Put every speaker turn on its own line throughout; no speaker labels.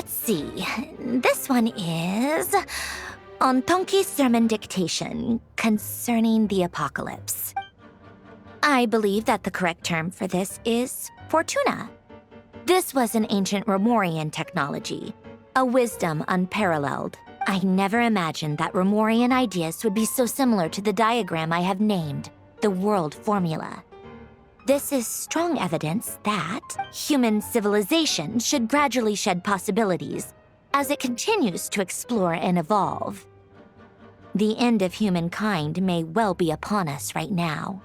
Let's see. This one is on Tonki's sermon dictation concerning the apocalypse. I believe that the correct term for this is Fortuna. This was an ancient Romorian technology, a wisdom unparalleled. I never imagined that Romorian ideas would be so similar to the diagram I have named, the world formula. This is strong evidence that human civilization should gradually shed possibilities as it continues to explore and evolve. The end of humankind may well be upon us right now.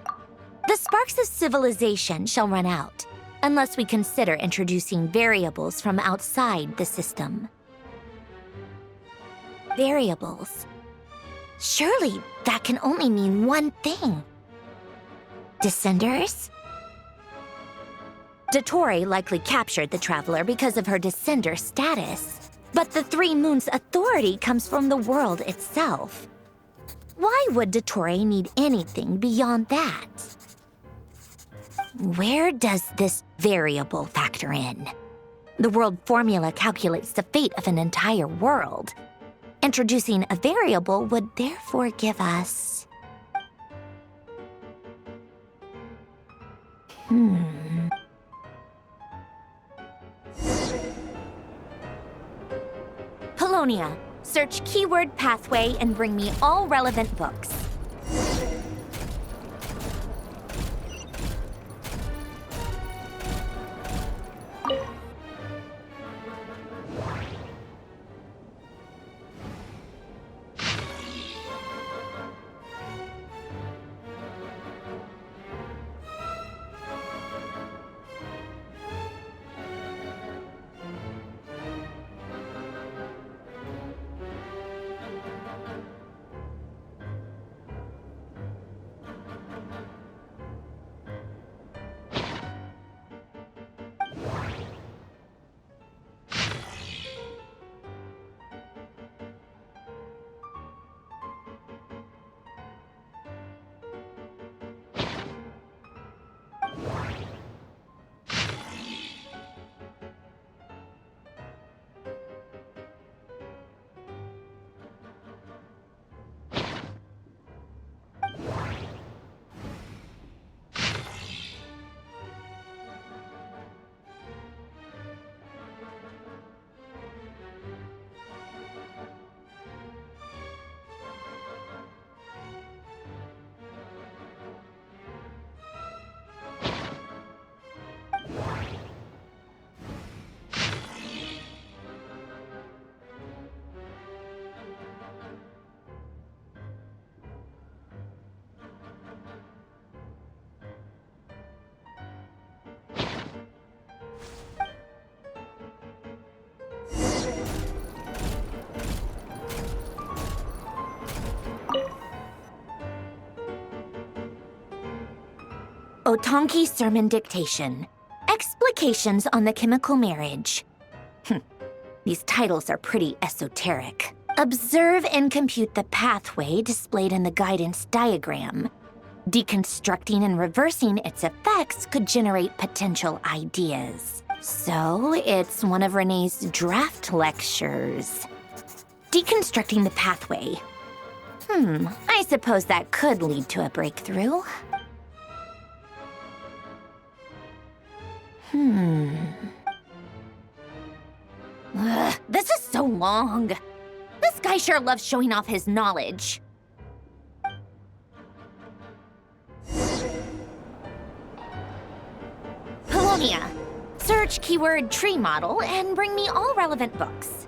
The sparks of civilization shall run out, unless we consider introducing variables from outside the system. Variables? Surely that can only mean one thing. Descenders? Dottore likely captured the traveler because of her descender status. But the Three Moons' authority comes from the world itself. Why would Dottore need anything beyond that? Where does this variable factor in? The world formula calculates the fate of an entire world. Introducing a variable would therefore give us... Polonia, search keyword pathway and bring me all relevant books. Otonki Sermon Dictation. Explications on the Chemical Marriage. These titles are pretty esoteric. Observe and compute the pathway displayed in the guidance diagram. Deconstructing and reversing its effects could generate potential ideas. So, it's one of Renee's draft lectures. Deconstructing the pathway. I suppose that could lead to a breakthrough. This is so long. This guy sure loves showing off his knowledge. Polonia, search keyword tree model and bring me all relevant books.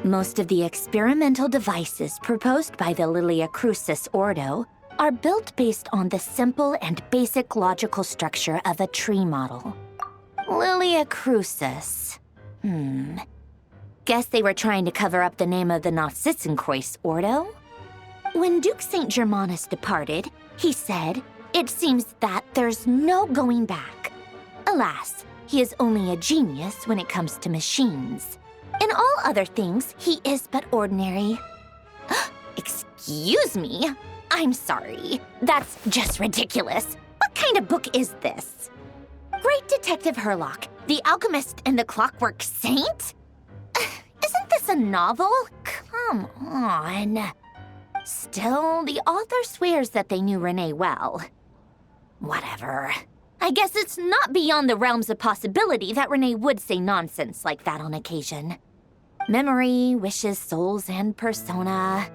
Most of the experimental devices proposed by the Lilia Crucis Ordo are built based on the simple and basic logical structure of a tree model. Lilia Crucis. Guess they were trying to cover up the name of the Narcissenkreuz Ordo? When Duke St. Germanus departed, he said, "It seems that there's no going back." Alas, he is only a genius when it comes to machines. In all other things, he is but ordinary. Excuse me? I'm sorry. That's just ridiculous. What kind of book is this? Great Detective Herlock, the Alchemist and the Clockwork Saint? Isn't this a novel? Come on. Still, the author swears that they knew Renee well. Whatever. I guess it's not beyond the realms of possibility that Renee would say nonsense like that on occasion. Memory, wishes, souls, and persona.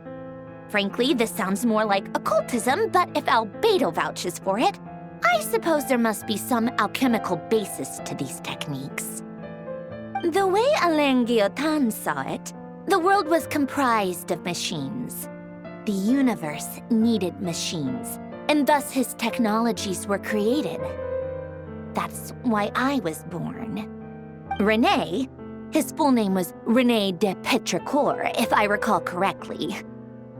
Frankly, this sounds more like occultism, but if Albedo vouches for it, I suppose there must be some alchemical basis to these techniques. The way Alain Guillotin saw it, the world was comprised of machines. The universe needed machines, and thus his technologies were created. That's why I was born. René, his full name was René de Petrichor, if I recall correctly.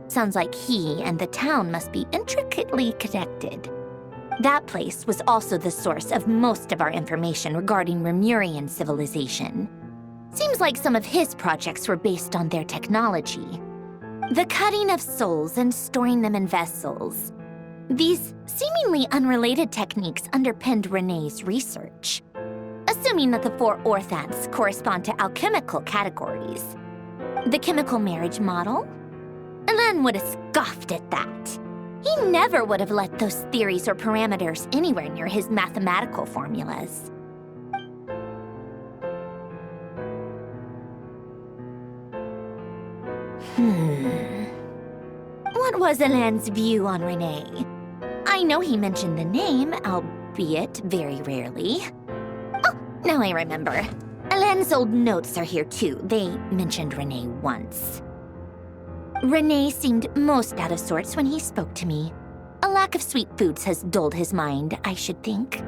Sounds like he and the town must be intricately connected. That place was also the source of most of our information regarding Remurian civilization. Seems like some of his projects were based on their technology. The cutting of souls and storing them in vessels. These seemingly unrelated techniques underpinned René's research. Assuming that the four orthants correspond to alchemical categories. The chemical marriage model? Alain would have scoffed at that. He never would have let those theories or parameters anywhere near his mathematical formulas. What was Alain's view on René? I know he mentioned the name, albeit very rarely. Oh, now I remember. Alain's old notes are here too. They mentioned René once. René seemed most out of sorts when he spoke to me. A lack of sweet foods has dulled his mind, I should think.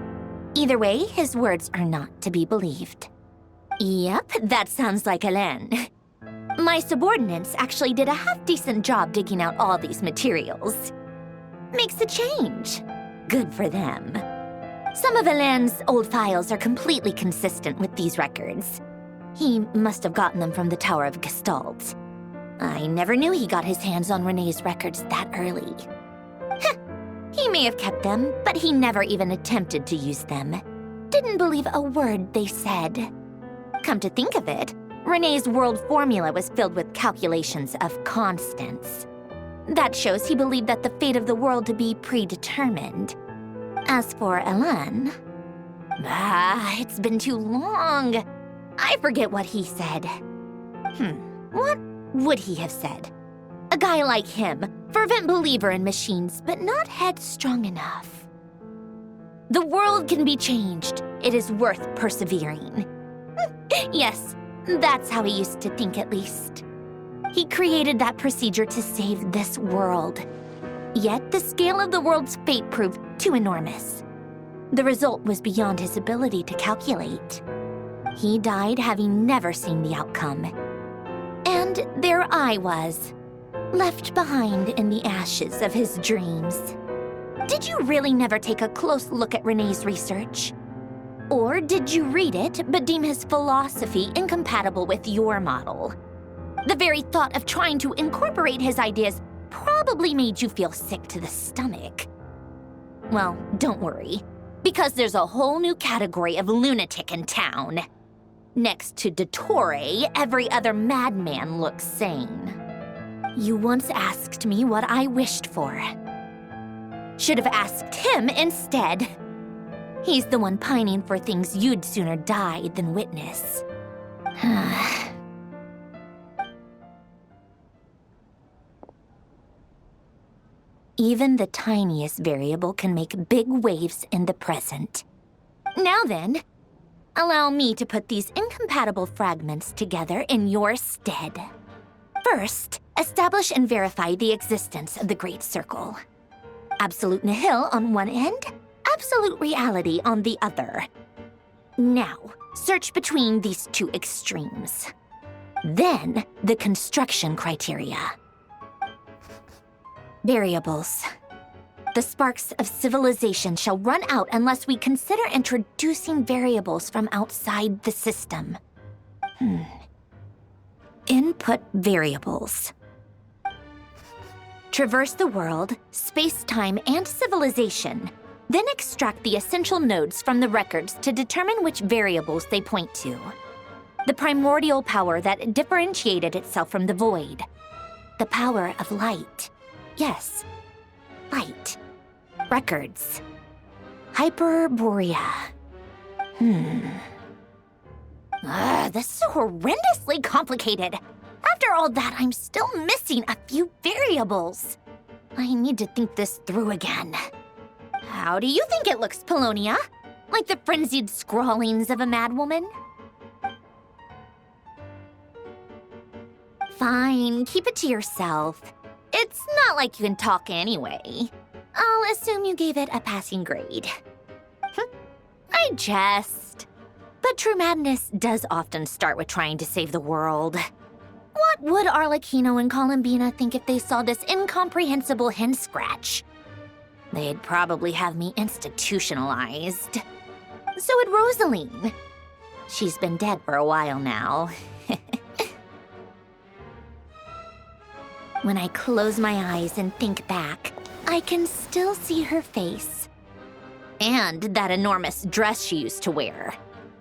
Either way, his words are not to be believed. Yep, that sounds like Alain. My subordinates actually did a half-decent job digging out all these materials. Makes a change. Good for them. Some of Alain's old files are completely consistent with these records. He must have gotten them from the Tower of Gestalt. I never knew he got his hands on René's records that early. He may have kept them, but he never even attempted to use them. Didn't believe a word they said. Come to think of it, René's world formula was filled with calculations of constants. That shows he believed that the fate of the world to be predetermined. As for Alain... it's been too long. I forget what he said. What would he have said? A guy like him, fervent believer in machines, but not headstrong enough. The world can be changed. It is worth persevering. Yes, that's how he used to think at least. He created that procedure to save this world. Yet the scale of the world's fate proved too enormous. The result was beyond his ability to calculate. He died having never seen the outcome. And there I was, left behind in the ashes of his dreams. Did you really never take a close look at René's research? Or did you read it but deem his philosophy incompatible with your model? The very thought of trying to incorporate his ideas probably made you feel sick to the stomach. Well, don't worry, because there's a whole new category of lunatic in town. Next to Dottore, every other madman looks sane. You once asked me what I wished for. Should have asked him instead. He's the one pining for things you'd sooner die than witness. Even the tiniest variable can make big waves in the present. Now then, allow me to put these incompatible fragments together in your stead. First, establish and verify the existence of the Great Circle. Absolute nihil on one end, absolute reality on the other. Now, search between these two extremes. Then, the construction criteria. Variables. The sparks of civilization shall run out unless we consider introducing variables from outside the system. Input variables. Traverse the world, space-time, and civilization. Then extract the essential nodes from the records to determine which variables they point to. The primordial power that differentiated itself from the void. The power of light. Yes, light. Records. Hyperborea. This is so horrendously complicated. After all that, I'm still missing a few variables. I need to think this through again. How do you think it looks, Polonia? Like the frenzied scrawlings of a madwoman? Fine, keep it to yourself. It's not like you can talk anyway. I'll assume you gave it a passing grade. I jest. But true madness does often start with trying to save the world. What would Arlecchino and Columbina think if they saw this incomprehensible hen scratch? They'd probably have me institutionalized. So would Rosaline. She's been dead for a while now. When I close my eyes and think back, I can still see her face. And that enormous dress she used to wear.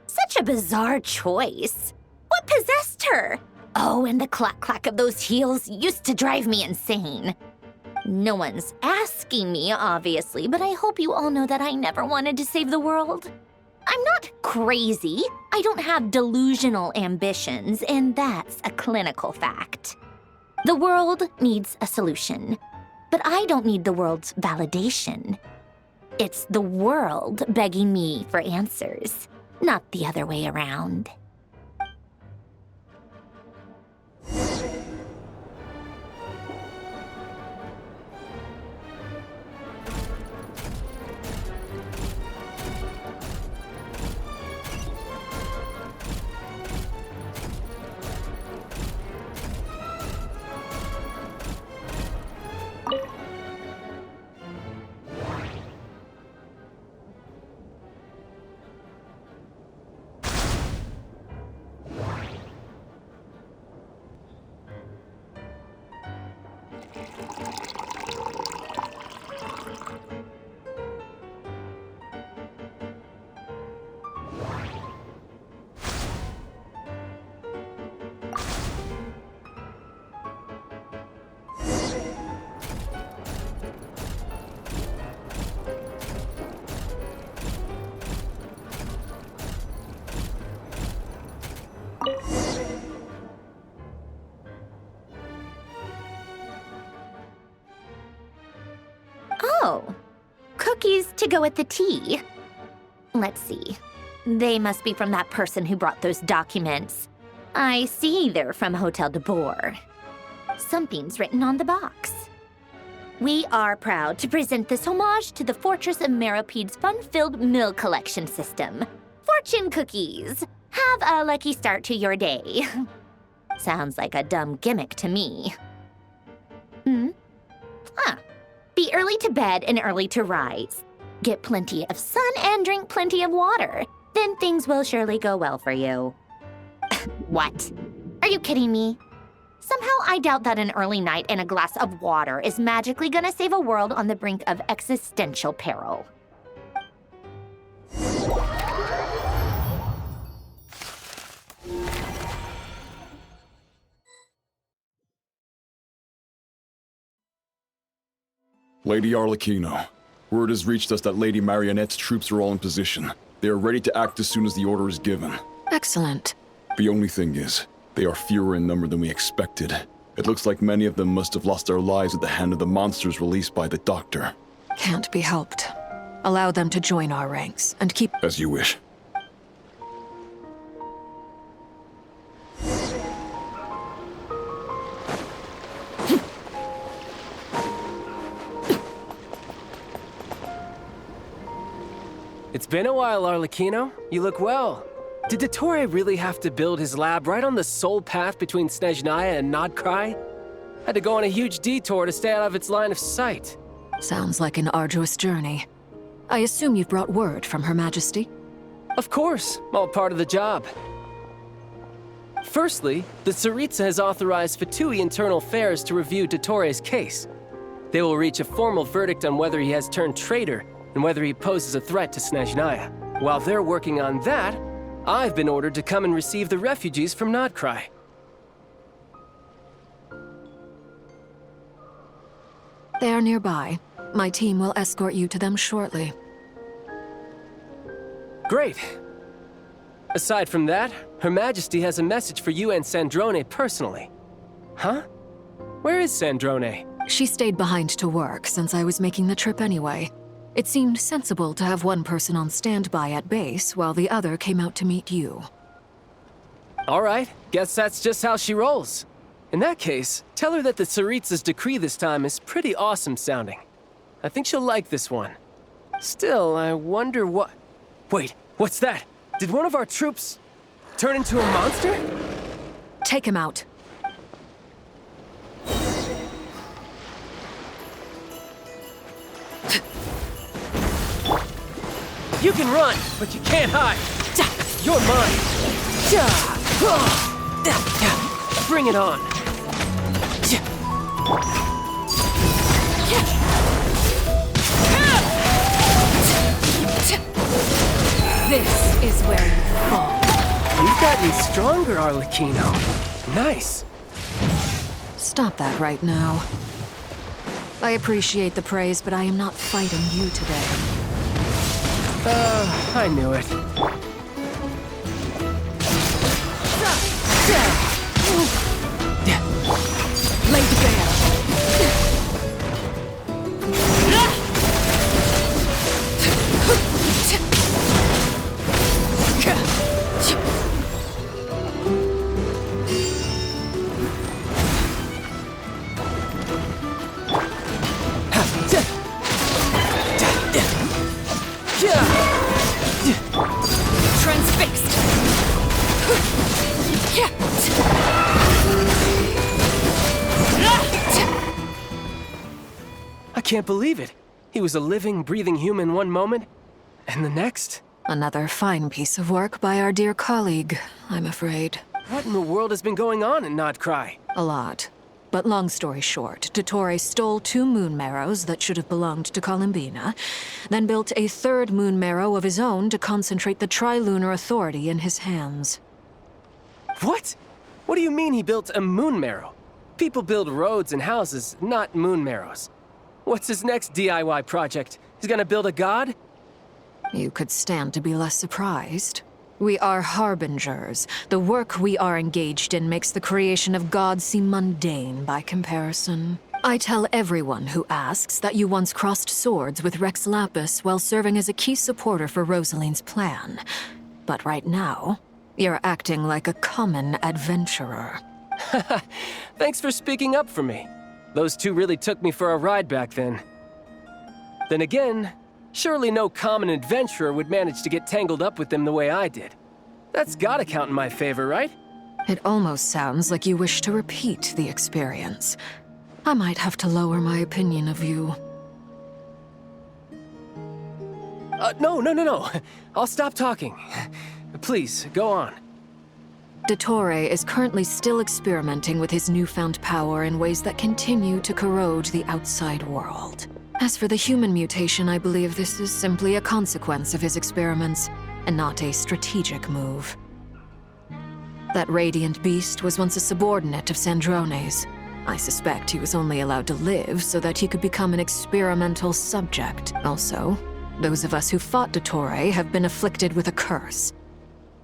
Such a bizarre choice. What possessed her? Oh, and the clack-clack of those heels used to drive me insane. No one's asking me, obviously, but I hope you all know that I never wanted to save the world. I'm not crazy. I don't have delusional ambitions, and that's a clinical fact. The world needs a solution, but I don't need the world's validation. It's the world begging me for answers, not the other way around. Oh, cookies to go with the tea. Let's see. They must be from that person who brought those documents. I see they're from Hotel de Boer. Something's written on the box. We are proud to present this homage to the Fortress of Meropede's fun-filled mill collection system. Fortune cookies. Have a lucky start to your day. Sounds like a dumb gimmick to me. Be early to bed and early to rise. Get plenty of sun and drink plenty of water. Then things will surely go well for you. What? Are you kidding me? Somehow I doubt that an early night and a glass of water is magically gonna save a world on the brink of existential peril.
Lady Arlecchino, word has reached us that Lady Marionette's troops are all in position. They are ready to act as soon as the order is given.
Excellent.
The only thing is, they are fewer in number than we expected. It looks like many of them must have lost their lives at the hand of the monsters released by the Doctor.
Can't be helped. Allow them to join our ranks, and keep...
As you wish.
It's been a while, Arlecchino. You look well. Did Dottore really have to build his lab right on the sole path between Snezhnaya and Nodcry? Had to go on a huge detour to stay out of its line of sight.
Sounds like an arduous journey. I assume you've brought word from Her Majesty?
Of course, all part of the job. Firstly, the Tsaritsa has authorized Fatui Internal Affairs to review Dottore's case. They will reach a formal verdict on whether he has turned traitor and whether he poses a threat to Snezhnaya. While they're working on that, I've been ordered to come and receive the refugees from Nodcry.
They are nearby. My team will escort you to them shortly.
Great. Aside from that, Her Majesty has a message for you and Sandrone personally. Huh? Where is Sandrone?
She stayed behind to work since I was making the trip anyway. It seemed sensible to have one person on standby at base while the other came out to meet you.
All right, guess that's just how she rolls. In that case, tell her that the Tsaritsa's decree this time is pretty awesome sounding. I think she'll like this one. Still, I wonder what... Wait, what's that? Did one of our troops turn into a monster?
Take him out.
You can run, but you can't hide. You're mine. Bring it on.
This is where you fall.
You've gotten stronger, Arlecchino. Nice.
Stop that right now. I appreciate the praise, but I am not fighting you today.
I knew it.
Lay the bear. Transfixed.
I can't believe it. He was a living, breathing human one moment, and the next?
Another fine piece of work by our dear colleague, I'm afraid.
What in the world has been going on in Nodcry?
A lot. But long story short, Dottore stole 2 moon marrows that should have belonged to Columbina, then built a 3rd moon marrow of his own to concentrate the Trilunar Authority in his hands.
What? What do you mean he built a moon marrow? People build roads and houses, not moon marrows. What's his next DIY project? He's gonna build a god?
You could stand to be less surprised. We are harbingers. The work we are engaged in makes the creation of gods seem mundane by comparison. I tell everyone who asks that you once crossed swords with Rex Lapis while serving as a key supporter for Rosaline's plan. But right now, you're acting like a common adventurer.
Thanks for speaking up for me. Those 2 really took me for a ride back then. Then again, surely no common adventurer would manage to get tangled up with them the way I did. That's gotta count in my favor, right?
It almost sounds like you wish to repeat the experience. I might have to lower my opinion of you.
No. I'll stop talking. Please, go on.
Dottore is currently still experimenting with his newfound power in ways that continue to corrode the outside world. As for the human mutation, I believe this is simply a consequence of his experiments, and not a strategic move. That radiant beast was once a subordinate of Sandrone's. I suspect he was only allowed to live so that he could become an experimental subject. Also, those of us who fought Dottore have been afflicted with a curse.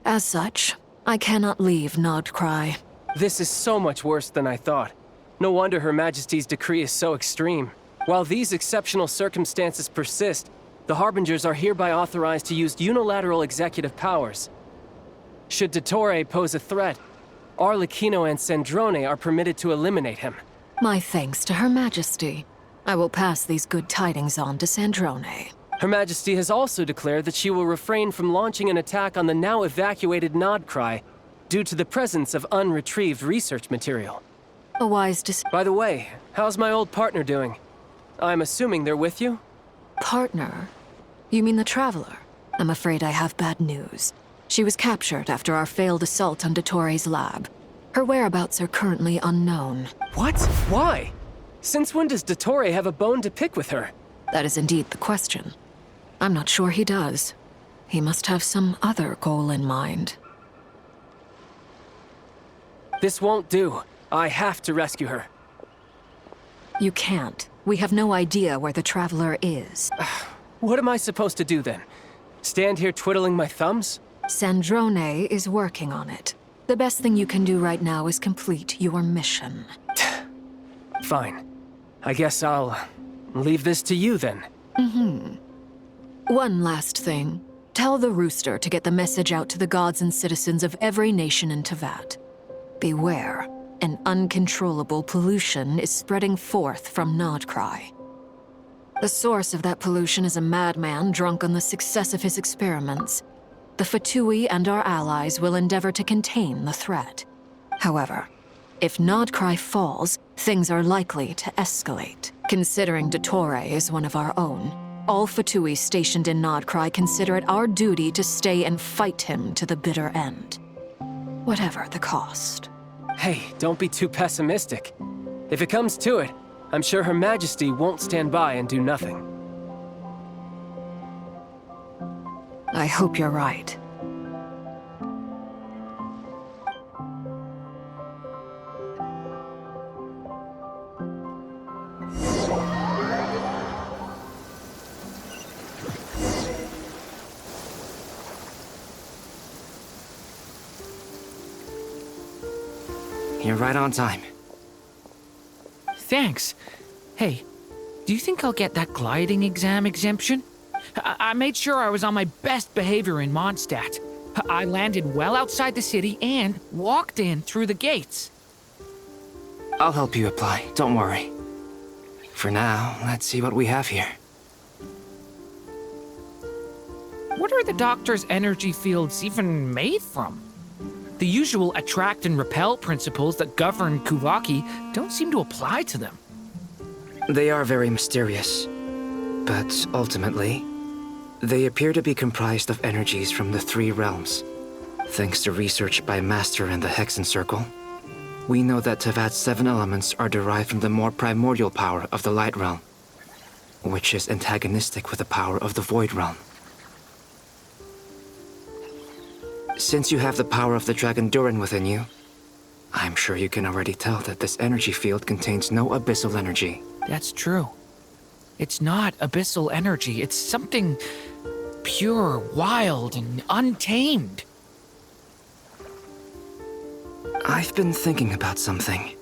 As such, I cannot leave Nodcry.
This is so much worse than I thought. No wonder Her Majesty's decree is so extreme. While these exceptional circumstances persist, the Harbingers are hereby authorized to use unilateral executive powers. Should Dottore pose a threat, Arlecchino and Sandrone are permitted to eliminate him.
My thanks to Her Majesty. I will pass these good tidings on to Sandrone.
Her Majesty has also declared that she will refrain from launching an attack on the now evacuated Nodcry due to the presence of unretrieved research material.
A wise decision.
By the way, how's my old partner doing? I'm assuming they're with you?
Partner? You mean the Traveler? I'm afraid I have bad news. She was captured after our failed assault on Dottore's lab. Her whereabouts are currently unknown.
What? Why? Since when does Dottore have a bone to pick with her?
That is indeed the question. I'm not sure he does. He must have some other goal in mind.
This won't do. I have to rescue her.
You can't. We have no idea where the Traveler is.
What am I supposed to do then? Stand here twiddling my thumbs?
Sandrone is working on it. The best thing you can do right now is complete your mission.
Fine. I guess I'll leave this to you then.
One last thing. Tell the Rooster to get the message out to the gods and citizens of every nation in Tevat. Beware. An uncontrollable pollution is spreading forth from Nodcry. The source of that pollution is a madman drunk on the success of his experiments. The Fatui and our allies will endeavor to contain the threat. However, if Nodcry falls, things are likely to escalate. Considering Dottore is one of our own, all Fatui stationed in Nodcry consider it our duty to stay and fight him to the bitter end. Whatever the cost.
Hey, don't be too pessimistic. If it comes to it, I'm sure Her Majesty won't stand by and do nothing.
I hope you're right.
You're right on time.
Thanks. Hey, do you think I'll get that gliding exam exemption? I made sure I was on my best behavior in Mondstadt. I landed well outside the city and walked in through the gates.
I'll help you apply, don't worry. For now, let's see what we have here.
What are the Doctor's energy fields even made from? The usual attract and repel principles that govern Kuvaki don't seem to apply to them.
They are very mysterious, but ultimately, they appear to be comprised of energies from the three realms. Thanks to research by Master in the Hexen Circle, we know that Tevat's 7 elements are derived from the more primordial power of the Light Realm, which is antagonistic with the power of the Void Realm. Since you have the power of the Dragon Durin within you, I'm sure you can already tell that this energy field contains no abyssal energy.
That's true. It's not abyssal energy, it's something pure, wild, and untamed.
I've been thinking about something.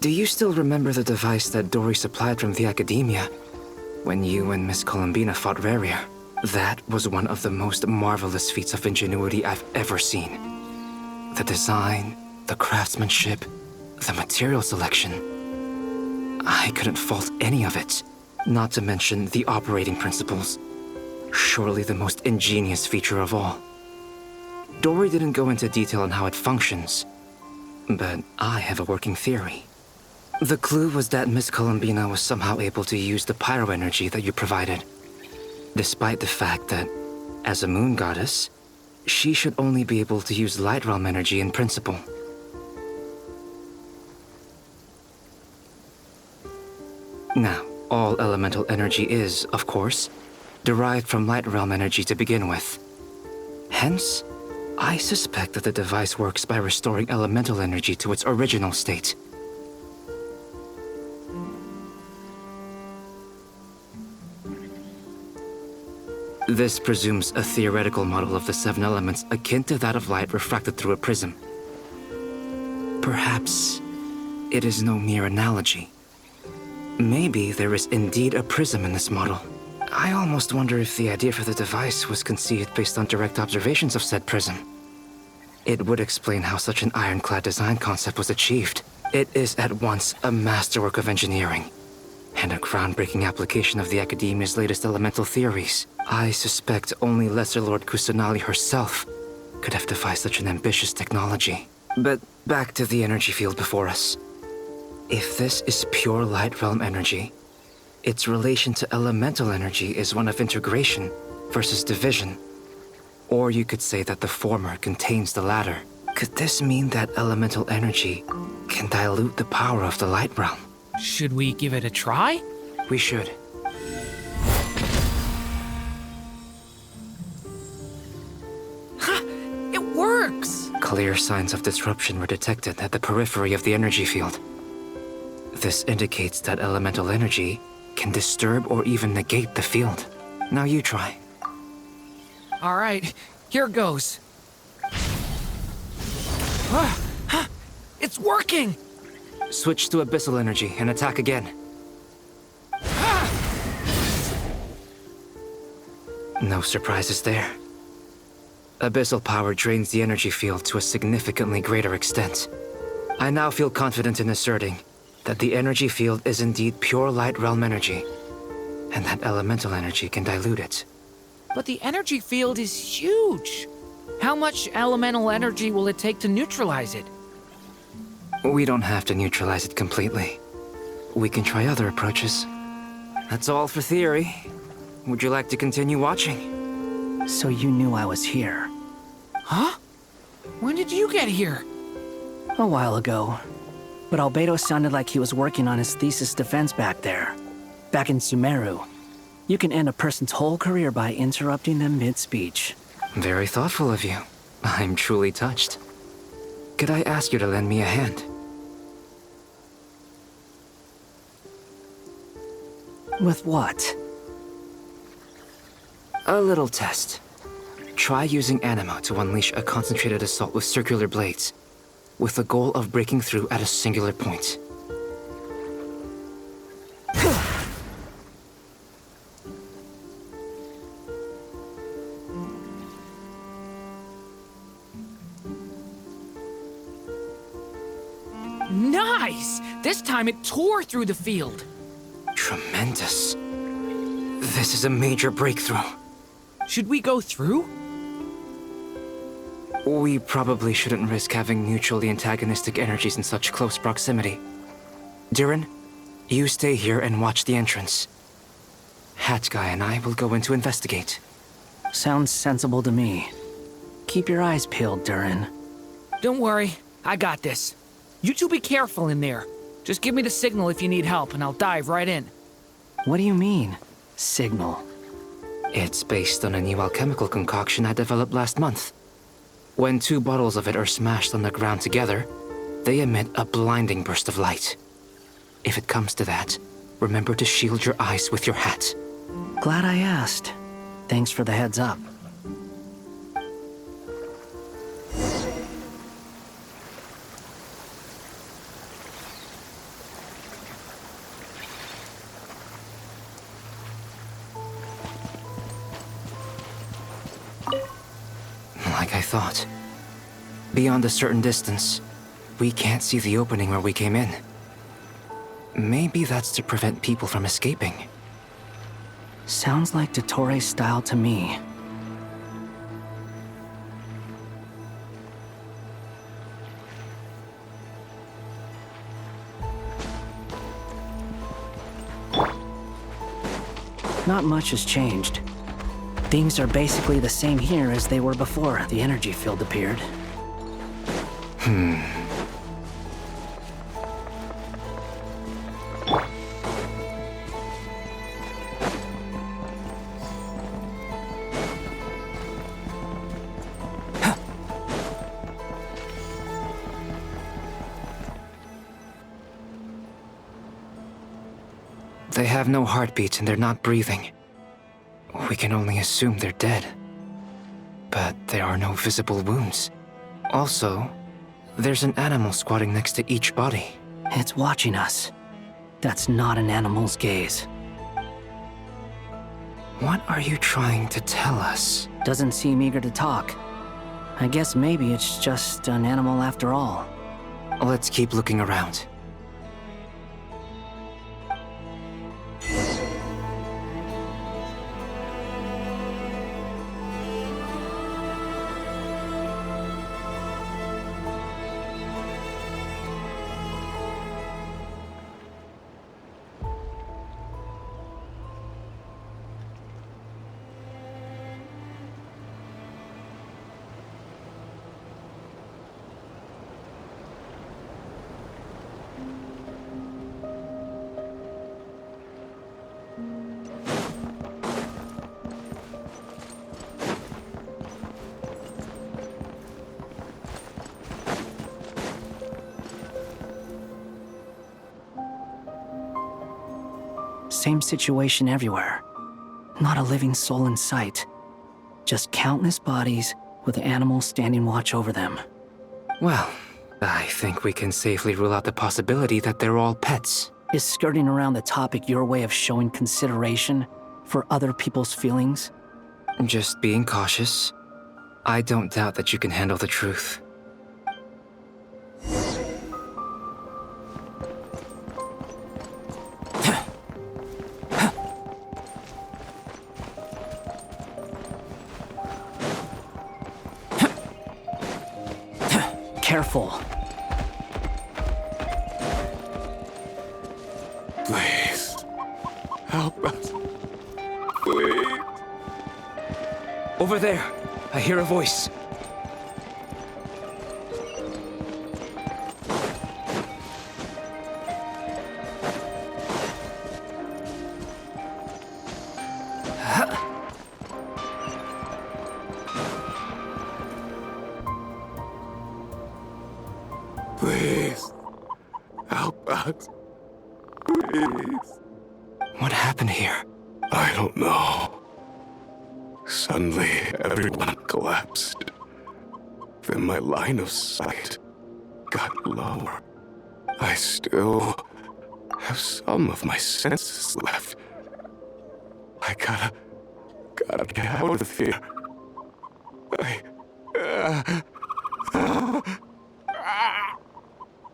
Do you still remember the device that Dory supplied from the Academia when you and Miss Columbina fought Rarier? That was one of the most marvelous feats of ingenuity I've ever seen. The design, the craftsmanship, the material selection. I couldn't fault any of it, not to mention the operating principles. Surely the most ingenious feature of all. Dory didn't go into detail on how it functions, but I have a working theory. The clue was that Miss Columbina was somehow able to use the pyro energy that you provided, despite the fact that, as a moon goddess, she should only be able to use Light Realm energy in principle. Now, all elemental energy is, of course, derived from Light Realm energy to begin with. Hence, I suspect that the device works by restoring elemental energy to its original state. This presumes a theoretical model of the 7 elements akin to that of light refracted through a prism. Perhaps it is no mere analogy. Maybe there is indeed a prism in this model. I almost wonder if the idea for the device was conceived based on direct observations of said prism. It would explain how such an ironclad design concept was achieved. It is at once a masterwork of engineering and a groundbreaking application of the Academia's latest elemental theories. I suspect only Lesser Lord Kusanali herself could have devised such an ambitious technology. But back to the energy field before us. If this is pure light realm energy, its relation to elemental energy is one of integration versus division. Or you could say that the former contains the latter. Could this mean that elemental energy can dilute the power of the light realm?
Should we give it a try?
We should.
Ha! It works!
Clear signs of disruption were detected at the periphery of the energy field. This indicates that elemental energy can disturb or even negate the field. Now you try.
All right, here goes. It's working!
Switch to abyssal energy and attack again. No surprises there. Abyssal power drains the energy field to a significantly greater extent. I now feel confident in asserting that the energy field is indeed pure light realm energy, and that elemental energy can dilute it.
But the energy field is huge. How much elemental energy will it take to neutralize it?
We don't have to neutralize it completely. We can try other approaches. That's all for theory. Would you like to continue watching?
So you knew I was here.
Huh? When did you get here?
A while ago. But Albedo sounded like he was working on his thesis defense back there. Back in Sumeru. You can end a person's whole career by interrupting them mid-speech.
Very thoughtful of you. I'm truly touched. Could I ask you to lend me a hand?
With what?
A little test. Try using Anima to unleash a concentrated assault with circular blades, with the goal of breaking through at a singular point.
Nice! This time it tore through the field.
Tremendous. This is a major breakthrough.
Should we go through?
We probably shouldn't risk having mutually antagonistic energies in such close proximity. Durin, you stay here and watch the entrance. Hat Guy and I will go in to investigate.
Sounds sensible to me. Keep your eyes peeled, Durin.
Don't worry, I got this. You two be careful in there. Just give me the signal if you need help, and I'll dive right in.
What do you mean, signal?
It's based on a new alchemical concoction I developed last month. When 2 bottles of it are smashed on the ground together, they emit a blinding burst of light. If it comes to that, remember to shield your eyes with your hat.
Glad I asked. Thanks for the heads up.
Like I thought. Beyond a certain distance, we can't see the opening where we came in. Maybe that's to prevent people from escaping.
Sounds like Dottore's style to me. Not much has changed. Things are basically the same here as they were before the energy field appeared.
They have no heartbeat and they're not breathing. We can only assume they're dead. But there are no visible wounds. Also, there's an animal squatting next to each body.
It's watching us. That's not an animal's gaze.
What are you trying to tell us?
Doesn't seem eager to talk. I guess maybe it's just an animal after all.
Let's keep looking around.
Same situation everywhere. Not a living soul in sight. Just countless bodies with animals standing watch over them.
Well, I think we can safely rule out the possibility that they're all pets.
Is skirting around the topic your way of showing consideration for other people's feelings?
Just being cautious. I don't doubt that you can handle the truth.
Careful.
Please. Help us. Please.
Over there, I hear a voice.
Please. Help us. Please.
What happened here?
I don't know. Suddenly, everyone collapsed. Then my line of sight got lower. I still have some of my senses left. I gotta get out of here.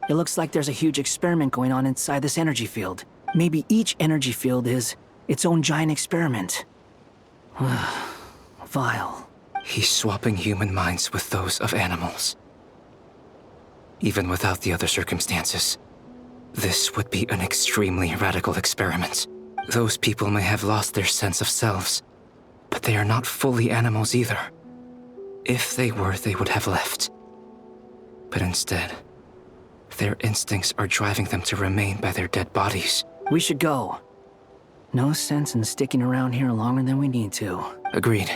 It looks like there's a huge experiment going on inside this energy field. Maybe each energy field is its own giant experiment. Vile.
He's swapping human minds with those of animals. Even without the other circumstances, this would be an extremely radical experiment. Those people may have lost their sense of selves, but they are not fully animals either. If they were, they would have left. But instead, their instincts are driving them to remain by their dead bodies.
We should go. No sense in sticking around here longer than we need to.
Agreed.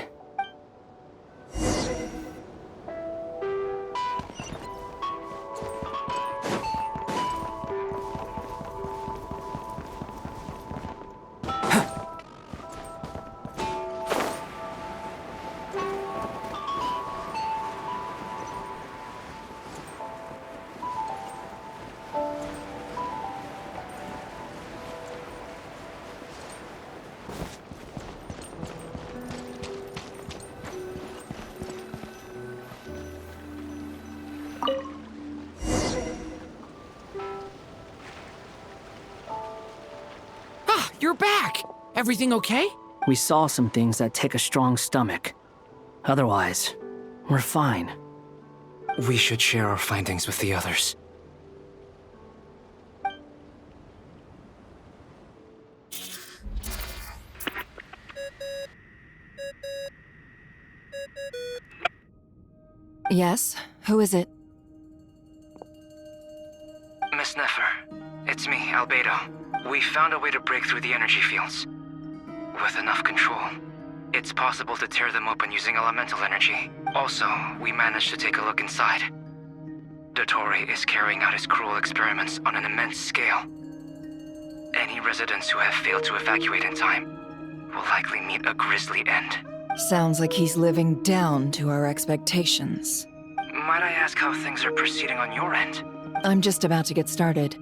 You're back! Everything okay?
We saw some things that take a strong stomach. Otherwise, we're fine.
We should share our findings with the others.
Yes? Who is it?
Miss Nefer, it's me, Albedo. We found a way to break through the energy fields. With enough control, it's possible to tear them open using elemental energy. Also, we managed to take a look inside. Dottore is carrying out his cruel experiments on an immense scale. Any residents who have failed to evacuate in time will likely meet a grisly end.
Sounds like he's living down to our expectations.
Might I ask how things are proceeding on your end?
I'm just about to get started.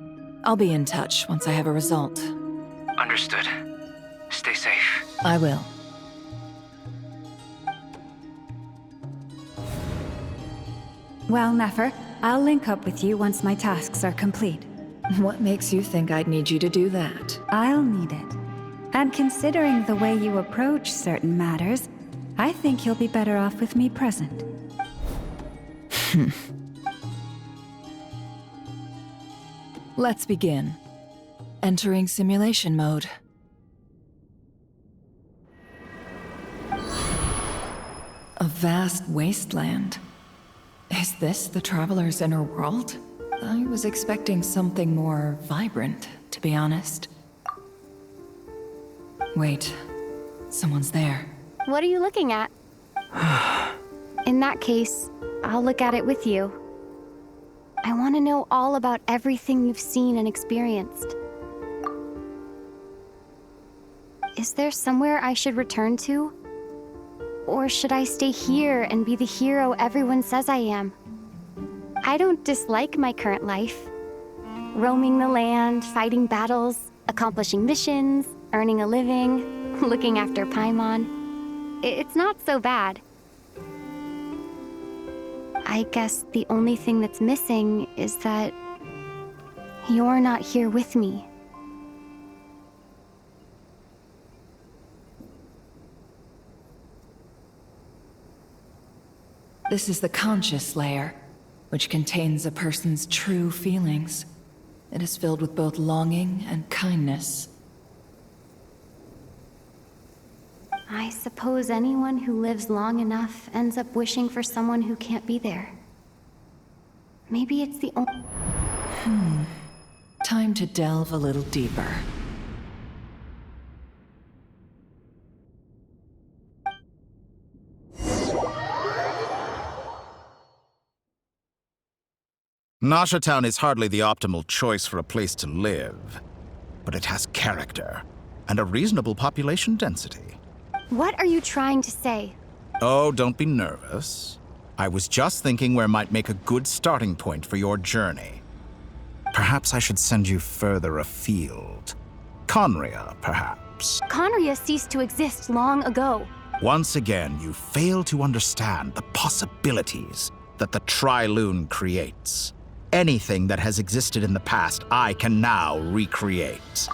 I'll be in touch once I have a result.
Understood. Stay safe.
I will.
Well, Nefer, I'll link up with you once my tasks are complete.
What makes you think I'd need you to do that?
I'll need it. And considering the way you approach certain matters, I think you'll be better off with me present.
Let's begin. Entering simulation mode. A vast wasteland. Is this the Traveler's inner world? I was expecting something more vibrant, to be honest. Wait, someone's there.
What are you looking at? In that case, I'll look at it with you. I want to know all about everything you've seen and experienced. Is there somewhere I should return to? Or should I stay here and be the hero everyone says I am? I don't dislike my current life. Roaming the land, fighting battles, accomplishing missions, earning a living, looking after Paimon. It's not so bad. I guess the only thing that's missing is that you're not here with me.
This is the conscious layer, which contains a person's true feelings. It is filled with both longing and kindness.
I suppose anyone who lives long enough ends up wishing for someone who can't be there. Maybe it's the only...
Time to delve a little deeper.
Nasha Town is hardly the optimal choice for a place to live, but it has character and a reasonable population density.
What are you trying to say?
Oh, don't be nervous. I was just thinking where might make a good starting point for your journey. Perhaps I should send you further afield. Conria, perhaps.
Conria ceased to exist long ago.
Once again, you fail to understand the possibilities that the Tri-Lune creates. Anything that has existed in the past, I can now recreate.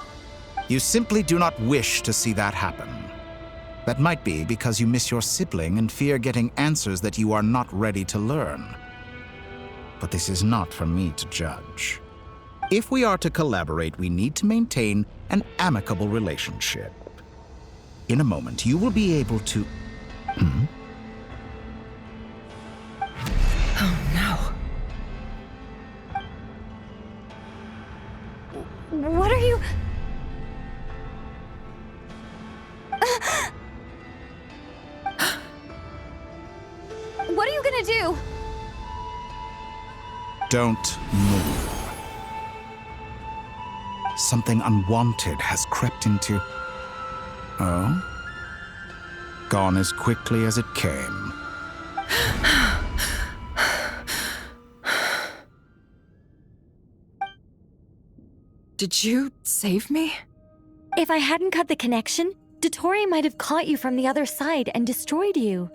You simply do not wish to see that happen. That might be because you miss your sibling and fear getting answers that you are not ready to learn. But this is not for me to judge. If we are to collaborate, we need to maintain an amicable relationship. In a moment, you will be able to...
Oh no.
What are you... What are you gonna do?
Don't move. Something unwanted has crept into... Oh? Gone as quickly as it came.
Did you save me?
If I hadn't cut the connection, Dottore might have caught you from the other side and destroyed you.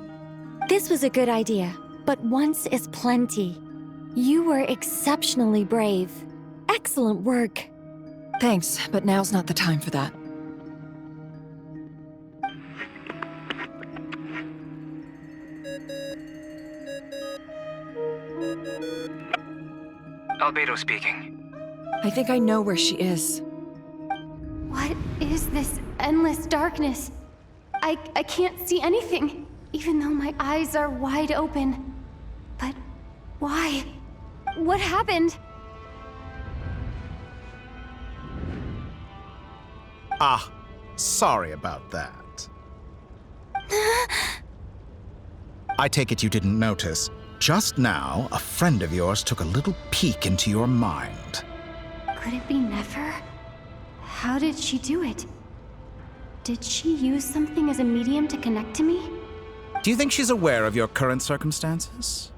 This was a good idea, but once is plenty. You were exceptionally brave. Excellent work.
Thanks, but now's not the time for that.
Albedo speaking.
I think I know where she is.
What is this endless darkness? I can't see anything, even though my eyes are wide open. But why? What happened?
Ah, sorry about that. I take it you didn't notice. Just now, a friend of yours took a little peek into your mind.
Could it be Nefer? How did she do it? Did she use something as a medium to connect to me?
Do you think she's aware of your current circumstances?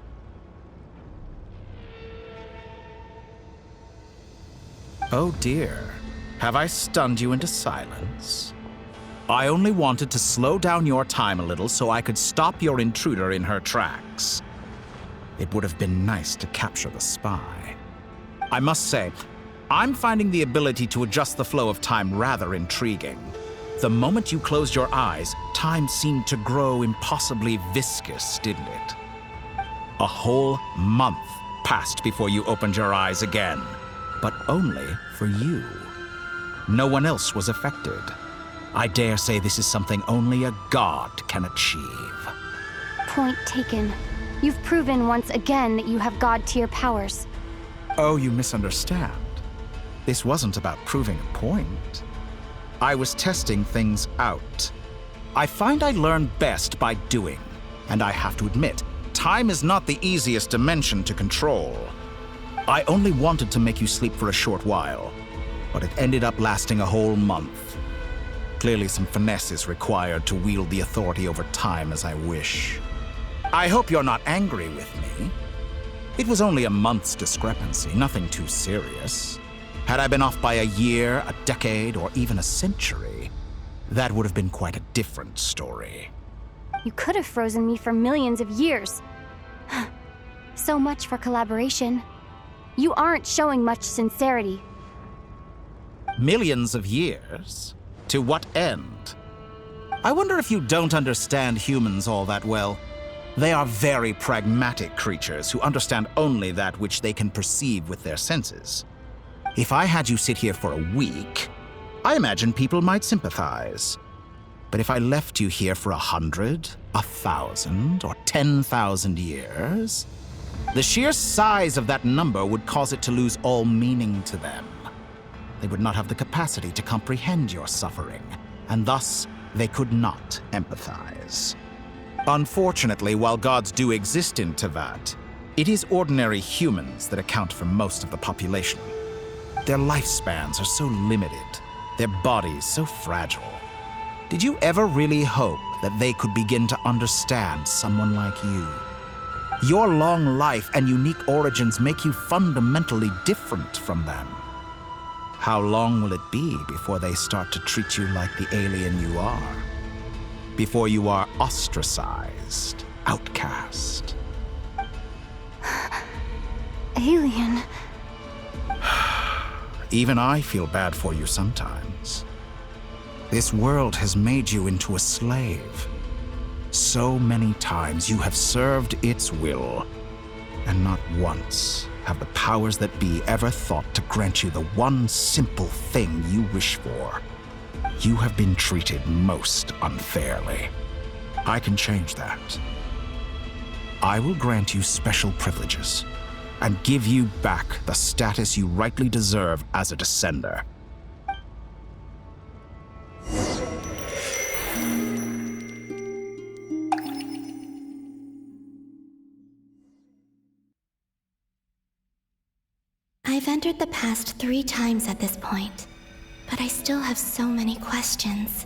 Oh dear. Have I stunned you into silence? I only wanted to slow down your time a little so I could stop your intruder in her tracks. It would have been nice to capture the spy. I must say, I'm finding the ability to adjust the flow of time rather intriguing. The moment you closed your eyes, time seemed to grow impossibly viscous, didn't it? A whole month passed before you opened your eyes again, but only for you. No one else was affected. I dare say this is something only a god can achieve.
Point taken. You've proven once again that you have god-tier powers.
Oh, you misunderstand. This wasn't about proving a point. I was testing things out. I find I learn best by doing, and I have to admit, time is not the easiest dimension to control. I only wanted to make you sleep for a short while, but it ended up lasting a whole month. Clearly some finesse is required to wield the authority over time as I wish. I hope you're not angry with me. It was only a month's discrepancy, nothing too serious. Had I been off by a year, a decade, or even a century, that would have been quite a different story.
You could have frozen me for millions of years. So much for collaboration. You aren't showing much sincerity.
Millions of years? To what end? I wonder if you don't understand humans all that well. They are very pragmatic creatures who understand only that which they can perceive with their senses. If I had you sit here for a week, I imagine people might sympathize. But if I left you here for 100, 1,000, or 10,000 years, the sheer size of that number would cause it to lose all meaning to them. They would not have the capacity to comprehend your suffering, and thus they could not empathize. Unfortunately, while gods do exist in Tevat, it is ordinary humans that account for most of the population. Their lifespans are so limited, their bodies so fragile. Did you ever really hope that they could begin to understand someone like you? Your long life and unique origins make you fundamentally different from them. How long will it be before they start to treat you like the alien you are? Before you are ostracized, outcast?
Alien.
Even I feel bad for you sometimes. This world has made you into a slave. So many times you have served its will, and not once have the powers that be ever thought to grant you the one simple thing you wish for. You have been treated most unfairly. I can change that. I will grant you special privileges and give you back the status you rightly deserve as a descender.
I've entered the past 3 times at this point, but I still have so many questions.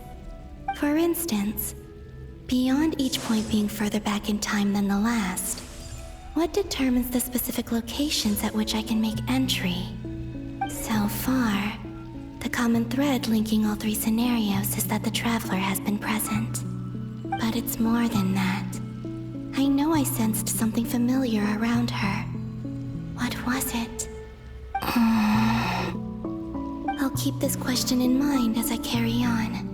For instance, beyond each point being further back in time than the last, what determines the specific locations at which I can make entry? So far, the common thread linking all 3 scenarios is that the Traveler has been present. But it's more than that. I know I sensed something familiar around her. What was it? I'll keep this question in mind as I carry on.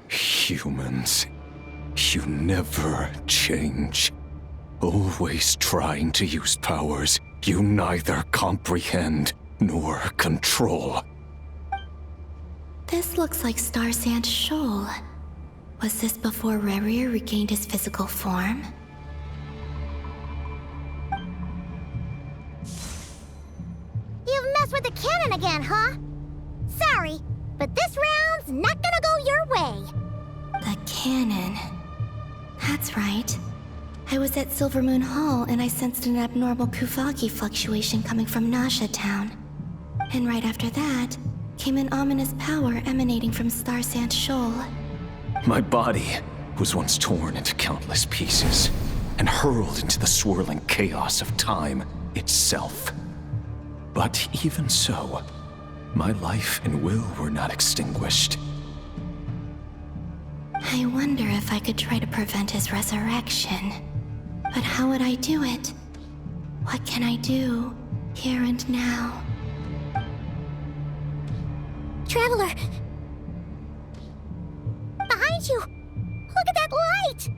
Humans, you never change. Always trying to use powers you neither comprehend nor control.
This looks like Star Sand Shoal. Was this before Rerir regained his physical form?
You've messed with the cannon again, huh? Sorry, but this round's not gonna go your way.
The cannon. That's right. I was at Silvermoon Hall and I sensed an abnormal Kuvagi fluctuation coming from Nasha Town. And right after that, came an ominous power emanating from Star Sand Shoal.
My body was once torn into countless pieces and hurled into the swirling chaos of time itself. But even so, my life and will were not extinguished.
I wonder if I could try to prevent his resurrection. But how would I do it? What can I do, here and now?
Traveler! Behind you! Look at that light!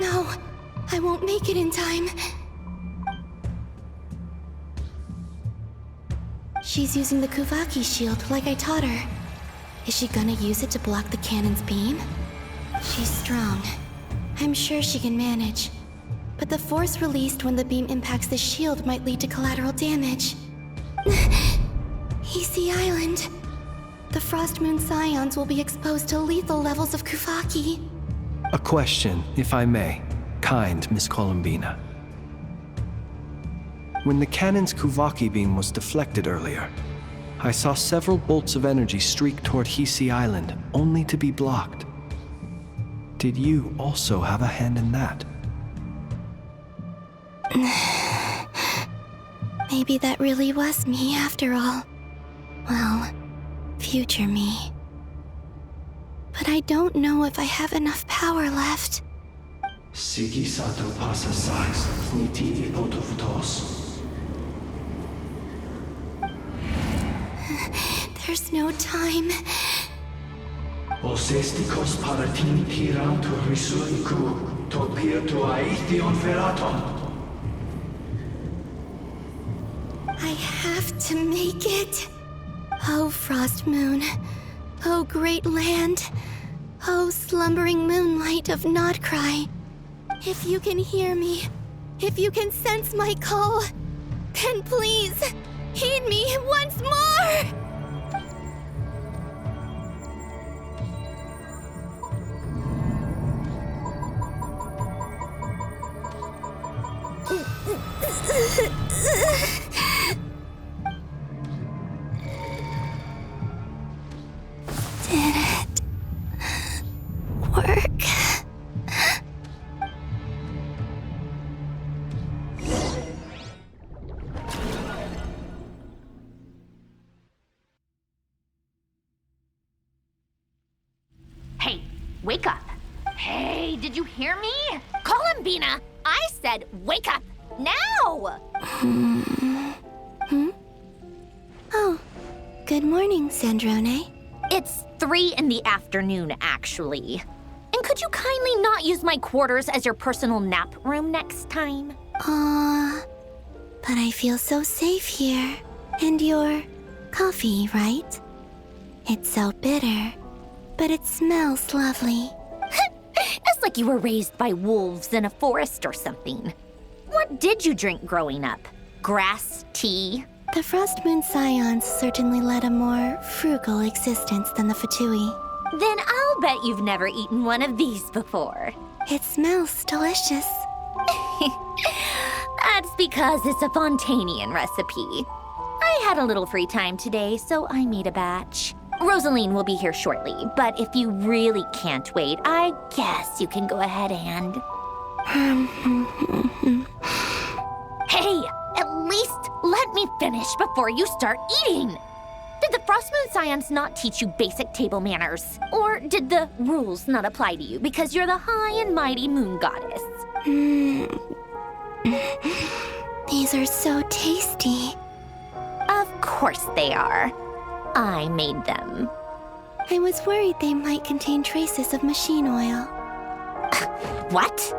No, I won't make it in time. She's using the Kuvaki shield like I taught her.
Is she gonna use it to block the cannon's beam? She's strong. I'm sure she can manage. But the force released when the beam impacts the shield might lead to collateral damage. Easy Island. The Frost Moon Scions will be exposed to lethal levels of Kuvaki.
A question, if I may. Kind Miss Columbina. When the cannon's Kuvaki beam was deflected earlier, I saw several bolts of energy streak toward Hisi Island, only to be blocked. Did you also have a hand in that?
Maybe that really was me after all. Well, future me. But I don't know if I have enough power left.
Sigi sato pasa sax, niti ipotofutos.
There's no time.
Osestikos paratin tiram to risuiku, to pir to aithion feraton.
I have to make it. Oh, Frost Moon. Oh, great land. Oh, slumbering moonlight of Nodcry. If you can hear me, if you can sense my call, then please, heed me once more! Did it work?
Hey, wake up. Hey, did you hear me? Columbina, I said wake up now!
Oh, good morning, Sandrone.
It's 3 in the afternoon, actually. And could you kindly not use my quarters as your personal nap room next time?
But I feel so safe here. And your coffee, right? It's so bitter, but it smells lovely.
It's like you were raised by wolves in a forest or something. What did you drink growing up? Grass tea?
The Frost Moon Scions certainly led a more frugal existence than the Fatui.
Then I'll bet you've never eaten one of these before.
It smells delicious.
That's because it's a Fontanian recipe. I had a little free time today, so I made a batch. Rosaline will be here shortly, but if you really can't wait, I guess you can go ahead and... Hey, at least let me finish before you start eating! Did the Frost Moon Scions not teach you basic table manners? Or did the rules not apply to you because you're the high and mighty moon goddess?
These are so tasty.
Of course they are. I made them.
I was worried they might contain traces of machine oil.
What?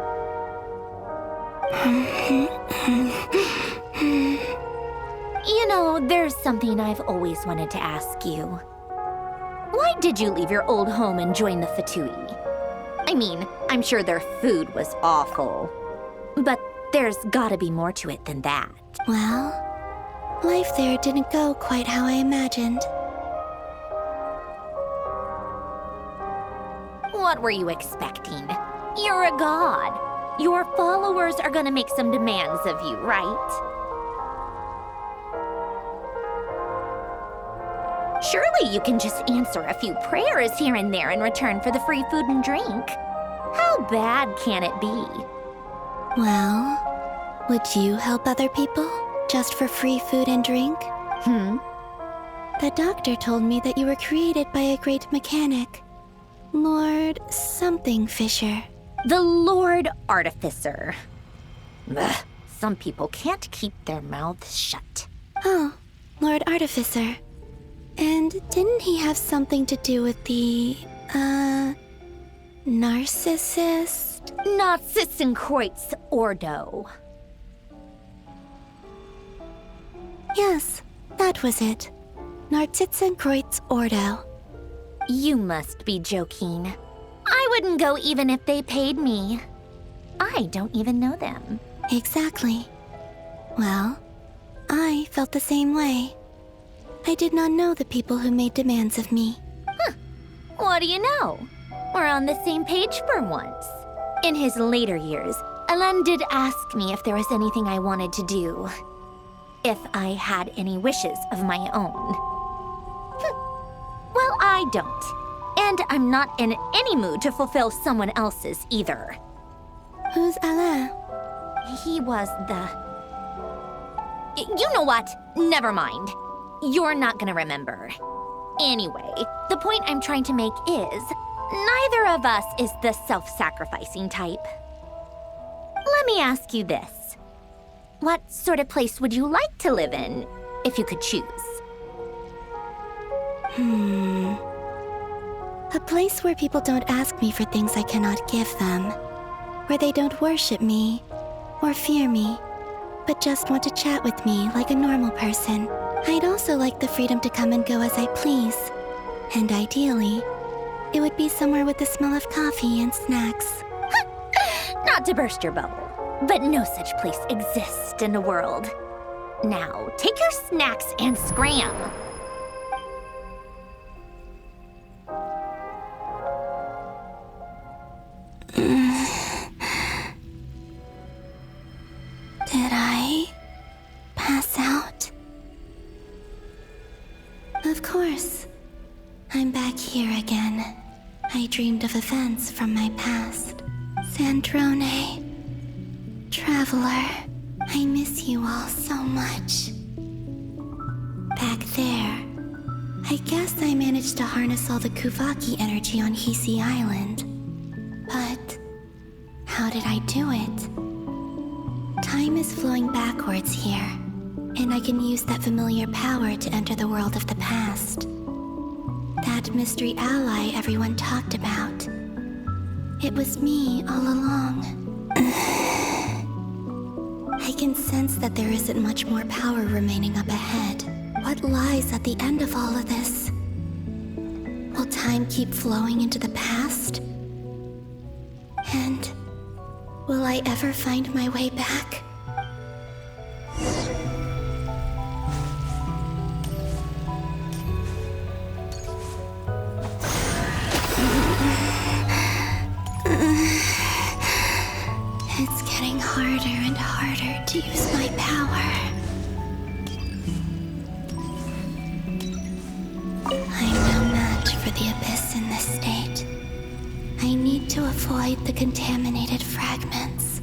You know, there's something I've always wanted to ask you. Why did you leave your old home and join the Fatui? I mean, I'm sure their food was awful. But there's gotta be more to it than that.
Well, life there didn't go quite how I imagined.
What were you expecting? You're a god. Your followers are gonna make some demands of you, right? Surely you can just answer a few prayers here and there in return for the free food and drink. How bad can it be?
Well, would you help other people just for free food and drink? The doctor told me that you were created by a great mechanic. Lord something Fisher.
The Lord Artificer. Ugh, some people can't keep their mouths shut.
Oh, Lord Artificer. And didn't he have something to do with the, narcissist?
Narcissenkreuz Ordo.
Yes, that was it. Narcissenkreuz Ordo.
You must be joking. I wouldn't go even if they paid me. I don't even know them.
Exactly. Well, I felt the same way. I did not know the people who made demands of me.
What do you know? We're on the same page for once. In his later years, Alan did ask me if there was anything I wanted to do. If I had any wishes of my own. Well, I don't. And I'm not in any mood to fulfill someone else's either.
Who's Alain?
He was the... You know what? Never mind. You're not gonna remember. Anyway, the point I'm trying to make is, neither of us is the self-sacrificing type. Let me ask you this. What sort of place would you like to live in, if you could choose?
A place where people don't ask me for things I cannot give them. Where they don't worship me, or fear me, but just want to chat with me like a normal person. I'd also like the freedom to come and go as I please. And ideally, it would be somewhere with the smell of coffee and snacks.
Not to burst your bubble, but no such place exists in the world. Now, take your snacks and scram.
Did I pass out? Of course. I'm back here again. I dreamed of events from my past. Sandrone. Traveler. I miss you all so much. Back there. I guess I managed to harness all the Kuvaki energy on Hisi Island. But how did I do it? Time is flowing backwards here, and I can use that familiar power to enter the world of the past. That mystery ally everyone talked about. It was me all along. I can sense that there isn't much more power remaining up ahead. What lies at the end of all of this? Will time keep flowing into the past? And will I ever find my way back? It's getting harder and harder to use my power. I'm no match for the Abyss in this state. I need to avoid the contaminated fragments.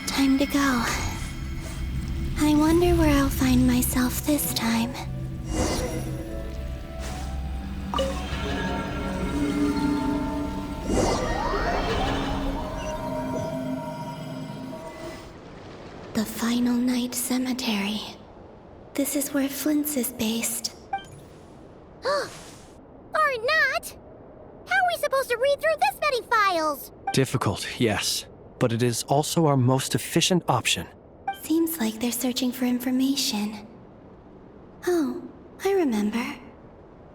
Time to go. I wonder where I'll find myself this time. The Final Night Cemetery. This is where Flint's is based.
Or not! How are we supposed to read through this many files?
Difficult, yes. But it is also our most efficient option.
Seems like they're searching for information. Oh, I remember.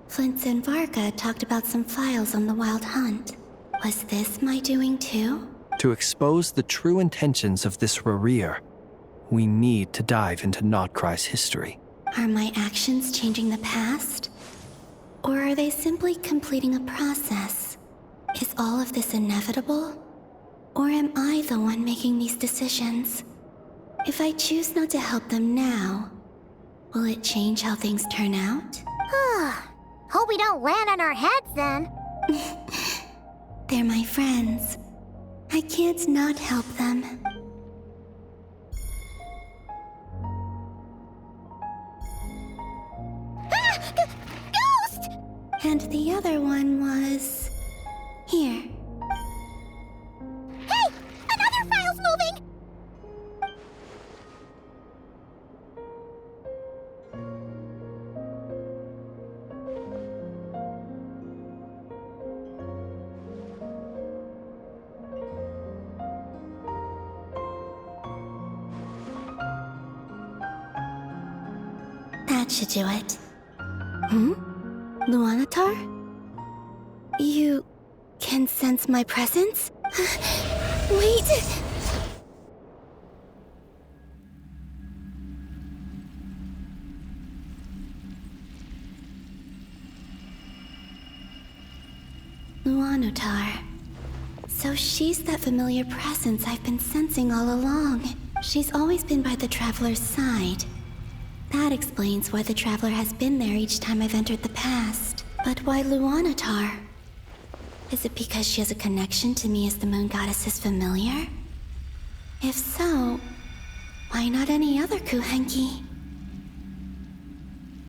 Flint and Varga talked about some files on the Wild Hunt. Was this my doing too?
To expose the true intentions of this Rarir, We need to dive into Notcry's history.
Are my actions changing the past? Or are they simply completing a process? Is all of this inevitable? Or am I the one making these decisions? If I choose not to help them now, will it change how things turn out?
Hope we don't land on our heads then.
They're my friends. I can't not help them.
Ghost!
And the other one was... here.
Hey! Another file's moving!
That should do it. Luanatar? You can sense my presence? Wait! Luanatar. So she's that familiar presence I've been sensing all along. She's always been by the Traveler's side. That explains why the Traveler has been there each time I've entered the past. But why Luanatar? Is it because she has a connection to me as the Moon Goddess's familiar? If so, why not any other Kuhenki?